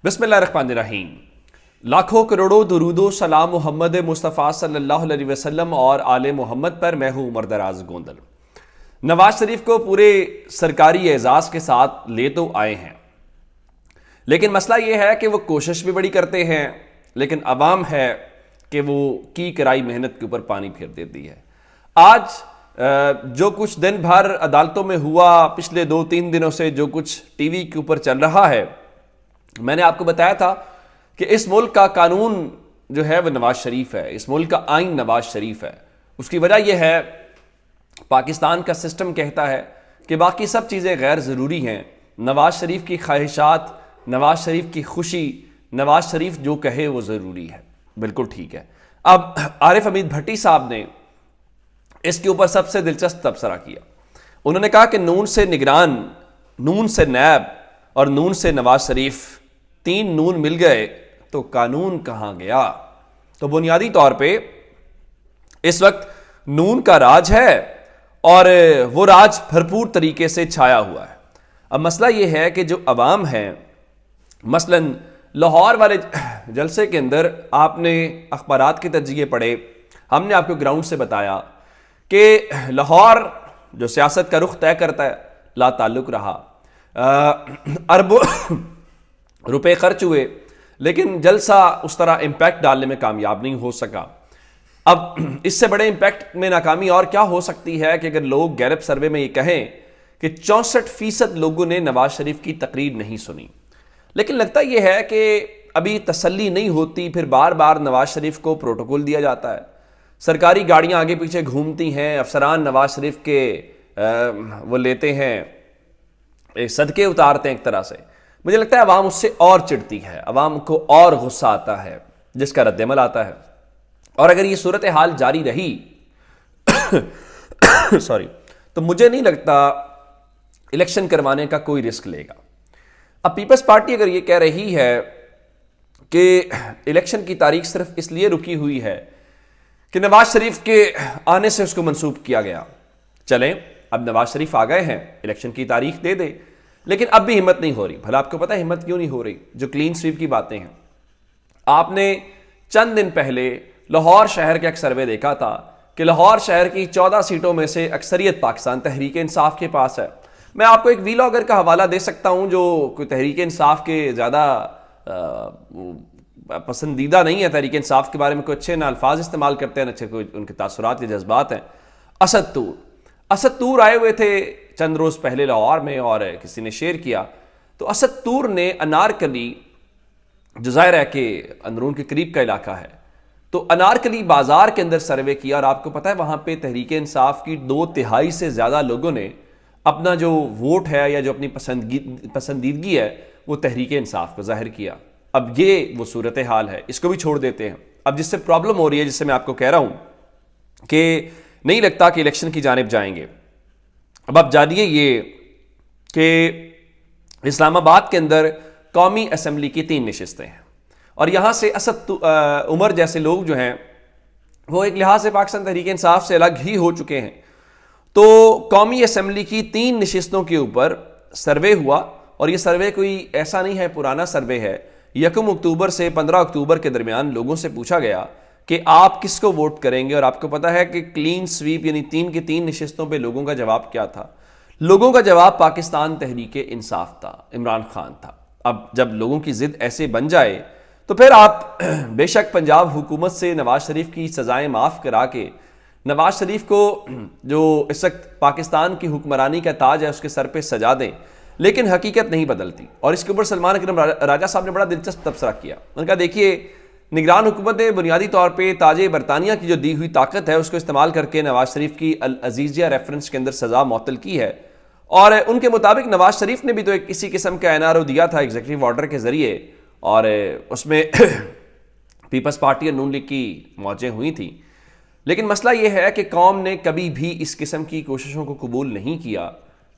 بسم اللہ الرحمن الرحیم۔ لاکھوں کروڑوں درود و سلام محمد مصطفیٰ صلی اللہ علیہ وسلم اور آل محمد پر۔ میں ہوں عمر دراز گوندل۔ نواز شریف کو پورے سرکاری اعزاز کے ساتھ لے تو آئے ہیں، لیکن مسئلہ یہ ہے کہ وہ کوشش بھی بڑی کرتے ہیں، لیکن عوام ہے کہ وہ کی کرائی محنت کے اوپر پانی پھیر دیتی ہے۔ آج جو کچھ دن بھر عدالتوں میں ہوا، پچھلے 2-3 دنوں سے جو کچھ ٹی وی کے اوپر چل رہا ہے، میں نے آپ کو بتایا تھا کہ اس ملک کا قانون جو ہے وہ نواز شریف ہے، اس ملک کا آئین نواز شریف ہے۔ اس کی وجہ یہ ہے، پاکستان کا سسٹم کہتا ہے کہ باقی سب چیزیں غیر ضروری ہیں، نواز شریف کی خواہشات، نواز شریف کی خوشی، نواز شریف جو کہے وہ ضروری ہے۔ بالکل ٹھیک ہے۔ اب عارف حمید بھٹی صاحب نے اس کے اوپر سب سے دلچسپ تبصرہ کیا۔ انہوں نے کہا کہ نون سے نگران، نون سے نیب اور نون سے نواز شریف، 3 نون مل گئے تو قانون کہاں گیا؟ تو بنیادی طور پہ اس وقت نون کا راج ہے اور وہ راج بھرپور طریقے سے چھایا ہوا ہے۔ اب مسئلہ یہ ہے کہ جو عوام ہے، مثلا لاہور والے جلسے کے اندر آپ نے اخبارات کے تجزیے پڑھے، ہم نے آپ کو گراؤنڈ سے بتایا کہ لاہور جو سیاست کا رخ طے کرتا ہے لا تعلق رہا، اربوں روپے خرچ ہوئے، لیکن جلسہ اس طرح امپیکٹ ڈالنے میں کامیاب نہیں ہو سکا۔ اب اس سے بڑے امپیکٹ میں ناکامی اور کیا ہو سکتی ہے کہ اگر لوگ گیلپ سروے میں یہ کہیں کہ 64% لوگوں نے نواز شریف کی تقریر نہیں سنی، لیکن لگتا یہ ہے کہ ابھی تسلی نہیں ہوتی، پھر بار بار نواز شریف کو پروٹوکول دیا جاتا ہے، سرکاری گاڑیاں آگے پیچھے گھومتی ہیں، افسران نواز شریف کے وہ لیتے ہیں، صدقے اتارتے ہیں ایک طرح سے۔ مجھے لگتا ہے عوام اس سے اور چڑھتی ہے، عوام کو اور غصہ آتا ہے، جس کا رد عمل آتا ہے۔ اور اگر یہ صورتحال جاری رہی تو مجھے نہیں لگتا الیکشن کروانے کا کوئی رسک لے گا۔ اب پیپلز پارٹی اگر یہ کہہ رہی ہے کہ الیکشن کی تاریخ صرف اس لیے رکی ہوئی ہے کہ نواز شریف کے آنے سے اس کو منسوخ کیا گیا، چلیں اب نواز شریف آ گئے ہیں، الیکشن کی تاریخ دے دے، لیکن اب بھی ہمت نہیں ہو رہی۔ بھلا آپ کو پتہ ہے ہمت کیوں نہیں ہو رہی؟ جو کلین سویپ کی باتیں ہیں، آپ نے چند دن پہلے لاہور شہر کا ایک سروے دیکھا تھا کہ لاہور شہر کی 14 سیٹوں میں سے اکثریت پاکستان تحریک انصاف کے پاس ہے۔ میں آپ کو ایک ویلاگر کا حوالہ دے سکتا ہوں جو کوئی تحریک انصاف کے زیادہ پسندیدہ نہیں ہے، تحریک انصاف کے بارے میں کوئی اچھے نہ الفاظ استعمال کرتے ہیں، اچھے کوئی ان کے تاثرات کے جذبات ہیں۔ اسد طور آئے ہوئے تھے چند روز پہلے لاہور میں، اور کسی نے شیئر کیا تو اسد طور نے انارکلی، جو ظاہر ہے کہ اندرون کے قریب کا علاقہ ہے، تو انارکلی بازار کے اندر سروے کیا، اور آپ کو پتہ ہے وہاں پہ تحریک انصاف کی 2/3 سے زیادہ لوگوں نے اپنا جو ووٹ ہے یا جو اپنی پسندیدگی ہے وہ تحریک انصاف کو ظاہر کیا۔ اب یہ وہ صورتحال ہے، اس کو بھی چھوڑ دیتے ہیں۔ اب جس سے پرابلم ہو رہی ہے، جس سے میں آپ کو کہہ رہا ہوں کہ نہیں لگتا کہ الیکشن کی جانب جائیں گے۔ اب آپ جانیے یہ کہ اسلام آباد کے اندر قومی اسمبلی کی 3 نشستیں ہیں، اور یہاں سے اسد عمر جیسے لوگ جو ہیں وہ ایک لحاظ سے پاکستان تحریک انصاف سے الگ ہی ہو چکے ہیں۔ تو قومی اسمبلی کی 3 نشستوں کے اوپر سروے ہوا، اور یہ سروے کوئی ایسا نہیں ہے، پرانا سروے ہے۔ 1 اکتوبر سے 15 اکتوبر کے درمیان لوگوں سے پوچھا گیا کہ آپ کس کو ووٹ کریں گے، اور آپ کو پتا ہے کہ کلین سویپ یعنی 3 کی 3 نشستوں پہ لوگوں کا جواب کیا تھا؟ لوگوں کا جواب پاکستان تحریک انصاف تھا، عمران خان تھا۔ اب جب لوگوں کی ضد ایسے بن جائے تو پھر آپ بے شک پنجاب حکومت سے نواز شریف کی سزائیں معاف کرا کے نواز شریف کو جو اس وقت پاکستان کی حکمرانی کا تاج ہے اس کے سر پہ سجا دیں، لیکن حقیقت نہیں بدلتی۔ اور اس کے اوپر سلمان اکرم راجہ صاحب نے بڑا دلچسپ تبصرہ کیا۔ انہوں نے کہا دیکھیے، نگران حکومت نے بنیادی طور پہ تاج برطانیہ کی جو دی ہوئی طاقت ہے اس کو استعمال کر کے نواز شریف کی العزیزیہ ریفرنس کے اندر سزا معطل کی ہے، اور ان کے مطابق نواز شریف نے بھی تو ایک کسی قسم کا NRO دیا تھا ایگزیکٹو آرڈر کے ذریعے، اور اس میں پیپلز پارٹی اور نون لیگ کی موجیں ہوئی تھیں۔ لیکن مسئلہ یہ ہے کہ قوم نے کبھی بھی اس قسم کی کوششوں کو قبول نہیں کیا،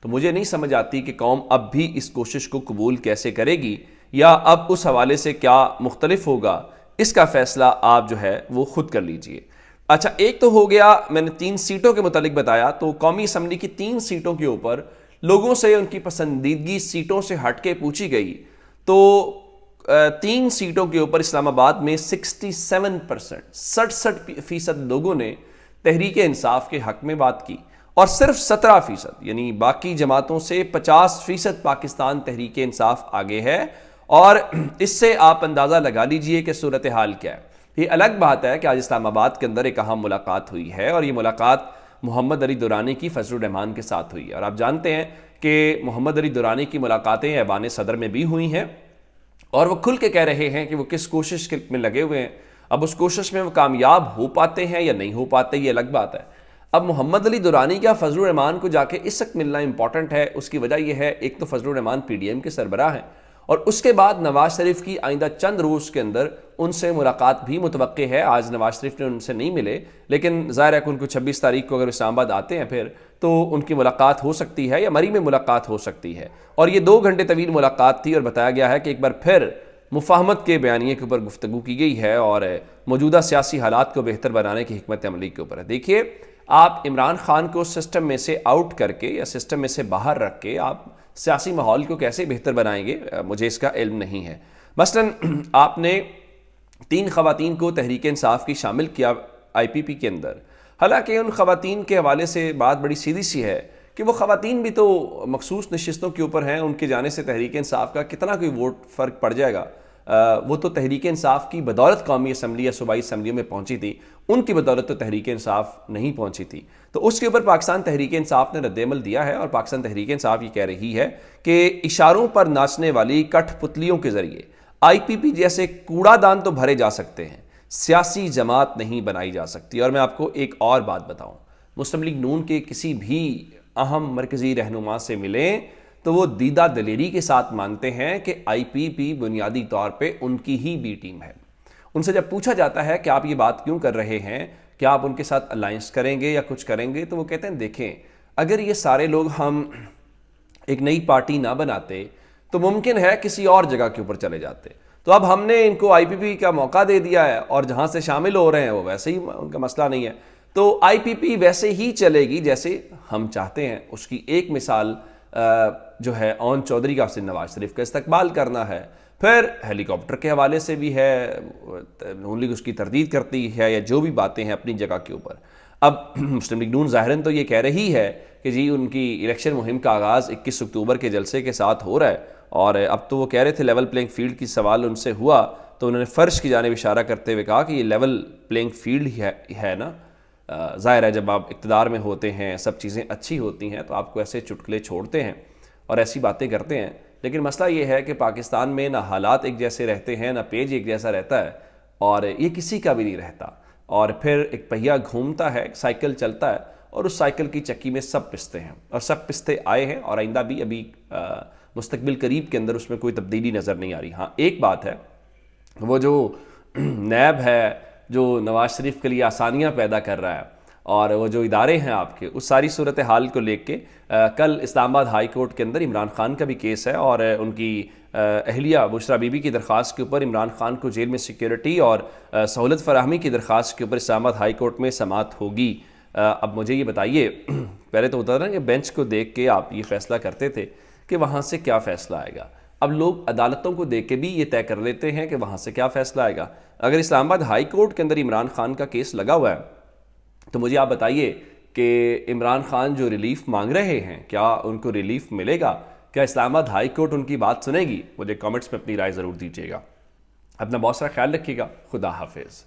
تو مجھے نہیں سمجھ آتی کہ قوم اب بھی اس کوشش کو قبول کیسے کرے گی، یا اب اس حوالے سے کیا مختلف ہوگا، اس کا فیصلہ آپ جو ہے وہ خود کر لیجئے۔ اچھا، ایک تو ہو گیا میں نے 3 سیٹوں کے متعلق بتایا، تو قومی اسمبلی کی 3 سیٹوں کے اوپر لوگوں سے ان کی پسندیدگی سیٹوں سے ہٹ کے پوچھی گئی، تو 3 سیٹوں کے اوپر اسلام آباد میں 67% لوگوں نے تحریک انصاف کے حق میں بات کی، اور صرف 17% یعنی باقی جماعتوں سے 50% پاکستان تحریک انصاف آگے ہے. اور اس سے آپ اندازہ لگا لیجئے کہ صورتحال کیا ہے. یہ الگ بات ہے کہ آج اسلام آباد کے اندر ایک اہم ملاقات ہوئی ہے، اور یہ ملاقات محمد علی دورانی کی فضل الرحمان کے ساتھ ہوئی ہے. اور آپ جانتے ہیں کہ محمد علی دورانی کی ملاقاتیں ایوان صدر میں بھی ہوئی ہیں، اور وہ کھل کے کہہ رہے ہیں کہ وہ کس کوشش میں لگے ہوئے ہیں. اب اس کوشش میں وہ کامیاب ہو پاتے ہیں یا نہیں ہو پاتے، یہ الگ بات ہے. اب محمد علی دورانی کیا فضل الرحمان کو جا کے اس وقت ملنا امپورٹنٹ ہے؟ اس کی وجہ یہ ہے، ایک تو فضل الرحمان پی ڈی ایم کے سربراہ ہیں، اور اس کے بعد نواز شریف کی آئندہ چند روز کے اندر ان سے ملاقات بھی متوقع ہے. آج نواز شریف نے ان سے نہیں ملے، لیکن ظاہر ہے کہ ان کو 26 تاریخ کو اگر اسلام آباد آتے ہیں پھر تو ان کی ملاقات ہو سکتی ہے، یا مری میں ملاقات ہو سکتی ہے. اور یہ 2 گھنٹے طویل ملاقات تھی، اور بتایا گیا ہے کہ ایک بار پھر مفاہمت کے بیانیے کے اوپر گفتگو کی گئی ہے، اور موجودہ سیاسی حالات کو بہتر بنانے کی حکمت عملی کے اوپر ہے. دیکھیے، آپ عمران خان کو سسٹم میں سے آؤٹ کر کے یا سسٹم میں سے باہر رکھ کے آپ سیاسی ماحول کو کیسے بہتر بنائیں گے، مجھے اس کا علم نہیں ہے. مثلا آپ نے 3 خواتین کو تحریک انصاف کی شامل کیا آئی پی پی کے اندر، حالانکہ ان خواتین کے حوالے سے بات بڑی سیدھی سی ہے کہ وہ خواتین بھی تو مخصوص نشستوں کے اوپر ہیں. ان کے جانے سے تحریک انصاف کا کتنا کوئی ووٹ فرق پڑ جائے گا؟ وہ تو تحریک انصاف کی بدولت قومی اسمبلی یا صوبائی اسمبلیوں میں پہنچی تھی، ان کی بدولت تو تحریک انصاف نہیں پہنچی تھی. تو اس کے اوپر پاکستان تحریک انصاف نے رد عمل دیا ہے، اور پاکستان تحریک انصاف یہ کہہ رہی ہے کہ اشاروں پر ناچنے والی کٹھ پتلیوں کے ذریعے آئی پی پی جیسے کوڑا دان تو بھرے جا سکتے ہیں، سیاسی جماعت نہیں بنائی جا سکتی. اور میں آپ کو ایک اور بات بتاؤں، مسلم لیگ نون کے کسی بھی اہم مرکزی رہنما سے ملیں تو وہ دیدہ دلیری کے ساتھ مانتے ہیں کہ آئی پی پی بنیادی طور پہ ان کی ہی بی ٹیم ہے. ان سے جب پوچھا جاتا ہے کہ آپ یہ بات کیوں کر رہے ہیں، کیا آپ ان کے ساتھ الائنس کریں گے یا کچھ کریں گے، تو وہ کہتے ہیں دیکھیں، اگر یہ سارے لوگ ہم ایک نئی پارٹی نہ بناتے تو ممکن ہے کسی اور جگہ کے اوپر چلے جاتے. تو اب ہم نے ان کو آئی پی پی کا موقع دے دیا ہے، اور جہاں سے شامل ہو رہے ہیں وہ ویسے ہی ان کا مسئلہ نہیں ہے، تو آئی پی پی ویسے ہی چلے گی جیسے ہم چاہتے ہیں. اس کی ایک مثال جو ہے اون چودھری کا سے نواز شریف کا استقبال کرنا ہے، پھر ہیلی کاپٹر کے حوالے سے بھی ہے، نون لیگ اس کی تردید کرتی ہے، یا جو بھی باتیں ہیں اپنی جگہ کے اوپر. اب مسلم لیگ نون ظاہراً تو یہ کہہ رہی ہے کہ جی ان کی الیکشن مہم کا آغاز 21 اکتوبر کے جلسے کے ساتھ ہو رہا ہے، اور اب تو وہ کہہ رہے تھے لیول پلینگ فیلڈ کی سوال ان سے ہوا تو انہوں نے فرش کی جانب اشارہ کرتے ہوئے کہا کہ یہ لیول پلینگ فیلڈ ہی ہے نا. ظاہر ہے جب آپ اقتدار میں ہوتے ہیں، سب چیزیں اچھی ہوتی ہیں، تو آپ کو ایسے چٹکلے چھوڑتے ہیں اور ایسی باتیں کرتے ہیں. لیکن مسئلہ یہ ہے کہ پاکستان میں نہ حالات ایک جیسے رہتے ہیں، نہ پیج ایک جیسا رہتا ہے، اور یہ کسی کا بھی نہیں رہتا. اور پھر ایک پہیہ گھومتا ہے، ایک سائیکل چلتا ہے، اور اس سائیکل کی چکی میں سب پستے ہیں، اور سب پستے آئے ہیں، اور آئندہ بھی ابھی مستقبل قریب کے اندر اس میں کوئی تبدیلی نظر نہیں آ رہی. ہاں ایک بات ہے، وہ جو نیب ہے جو نواز شریف کے لیے آسانیاں پیدا کر رہا ہے، اور وہ جو ادارے ہیں آپ کے، اس ساری صورتحال کو لے کے کل اسلام آباد ہائی کورٹ کے اندر عمران خان کا بھی کیس ہے، اور ان کی اہلیہ بشریٰ بی بی کی درخواست کے اوپر عمران خان کو جیل میں سیکیورٹی اور سہولت فراہمی کی درخواست کے اوپر اسلام آباد ہائی کورٹ میں سماعت ہوگی. اب مجھے یہ بتائیے، پہلے تو ہوتا تھا نا کہ بینچ کو دیکھ کے آپ یہ فیصلہ کرتے تھے کہ وہاں سے کیا فیصلہ آئے گا. اب لوگ عدالتوں کو دیکھ کے بھی یہ طے کر لیتے ہیں کہ وہاں سے کیا فیصلہ آئے گا. اگر اسلام آباد ہائی کورٹ کے اندر عمران خان کا کیس لگا ہوا ہے تو مجھے آپ بتائیے کہ عمران خان جو ریلیف مانگ رہے ہیں، کیا ان کو ریلیف ملے گا؟ کیا اسلام آباد ہائی کورٹ ان کی بات سنے گی؟ مجھے کامنٹس میں اپنی رائے ضرور دیجیے گا. اپنا بہت سارا خیال رکھیے گا. خدا حافظ.